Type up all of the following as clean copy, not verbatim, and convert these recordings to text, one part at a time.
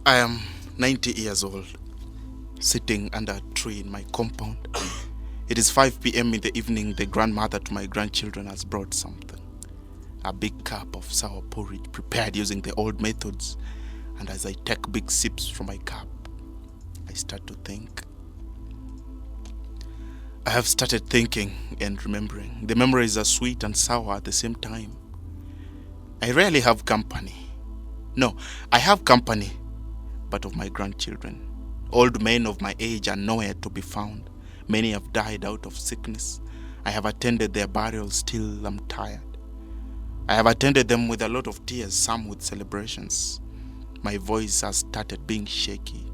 I am 90 years old, sitting under a tree in my compound. It is 5 p.m. in the evening. The grandmother to my grandchildren has brought something. A big cup of sour porridge prepared using the old methods. And as I take big sips from my cup, I start to think. I have started thinking and remembering. The memories are sweet and sour at the same time. I rarely have company. No, I have company, but of my grandchildren. Old men of my age are nowhere to be found. Many have died out of sickness. I have attended their burials, still I'm tired. I have attended them with a lot of tears, some with celebrations. My voice has started being shaky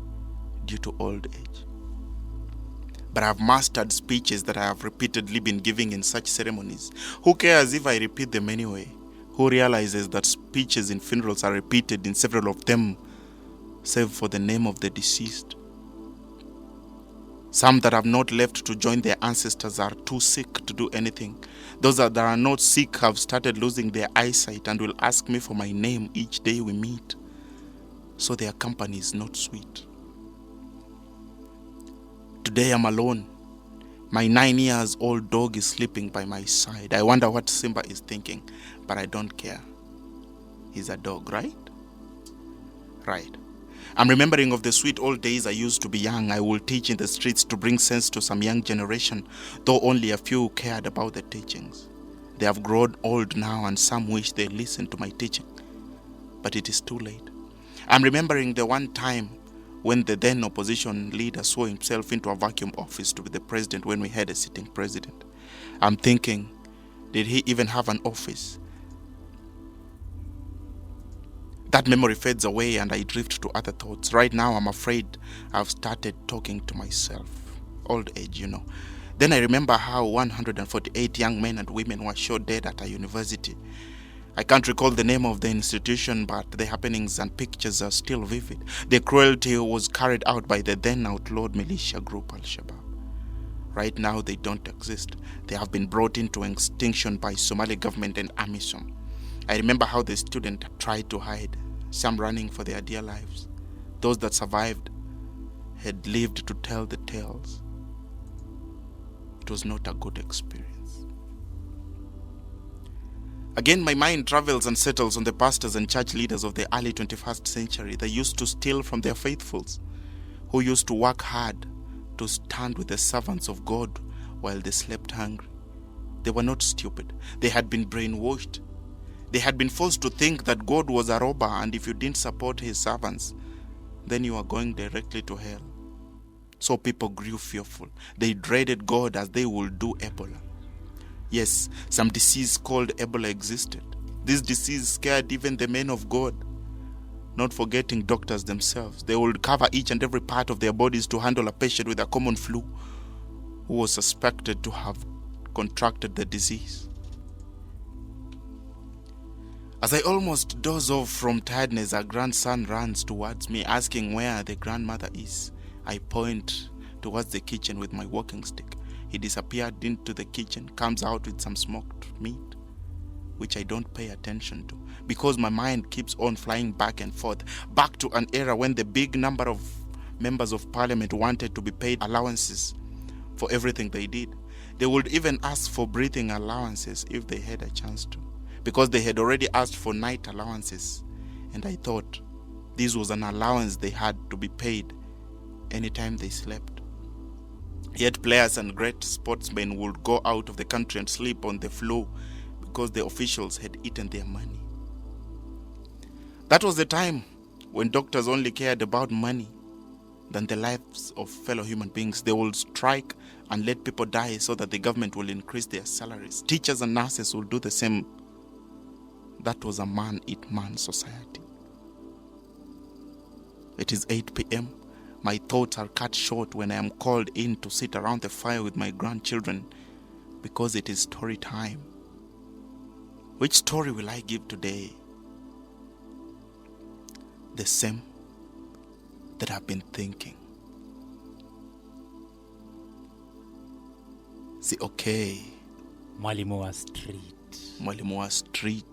due to old age. But I have mastered speeches that I have repeatedly been giving in such ceremonies. Who cares if I repeat them anyway? Who realizes that speeches in funerals are repeated in several of them, save for the name of the deceased? Some that have not left to join their ancestors are too sick to do anything. Those that are not sick have started losing their eyesight and will ask me for my name each day we meet. So their company is not sweet. Today I'm alone. My 9-year-old dog is sleeping by my side. I wonder what Simba is thinking, but I don't care. He's a dog, right? Right. I'm remembering of the sweet old days I used to be young. I will teach in the streets to bring sense to some young generation, though only a few cared about the teachings. They have grown old now and some wish they listened to my teaching, but it is too late. I'm remembering the one time when the then opposition leader saw himself into a vacuum office to be the president when we had a sitting president. I'm thinking, did he even have an office? That memory fades away and I drift to other thoughts. Right now, I'm afraid I've started talking to myself. Old age, you know. Then I remember how 148 young men and women were shot dead at a university. I can't recall the name of the institution, but the happenings and pictures are still vivid. The cruelty was carried out by the then outlawed militia group Al-Shabaab. Right now, they don't exist. They have been brought into extinction by Somali government and AMISOM. I remember how the student tried to hide, some running for their dear lives. Those that survived had lived to tell the tales. It was not a good experience. Again, my mind travels and settles on the pastors and church leaders of the early 21st century. They used to steal from their faithfuls, who used to work hard to stand with the servants of God while they slept hungry. They were not stupid. They had been brainwashed. They had been forced to think that God was a robber, and if you didn't support his servants, then you were going directly to hell. So people grew fearful. They dreaded God as they would do Ebola. Yes, some disease called Ebola existed. This disease scared even the men of God. Not forgetting doctors themselves. They would cover each and every part of their bodies to handle a patient with a common flu who was suspected to have contracted the disease. As I almost doze off from tiredness, a grandson runs towards me, asking where the grandmother is. I point towards the kitchen with my walking stick. He disappeared into the kitchen, comes out with some smoked meat, which I don't pay attention to, because my mind keeps on flying back and forth, back to an era when the big number of members of parliament wanted to be paid allowances for everything they did. They would even ask for breathing allowances if they had a chance to, because they had already asked for night allowances, and I thought this was an allowance they had to be paid anytime they slept. Yet players and great sportsmen would go out of the country and sleep on the floor because the officials had eaten their money. That was the time when doctors only cared about money than the lives of fellow human beings. They would strike and let people die so that the government will increase their salaries. Teachers and nurses will do the same. That was a man-eat-man society. It is 8 p.m. My thoughts are cut short when I am called in to sit around the fire with my grandchildren because it is story time. Which story will I give today? The same that I've been thinking. See, okay. Mwalimu wa street. Mwalimu wa street.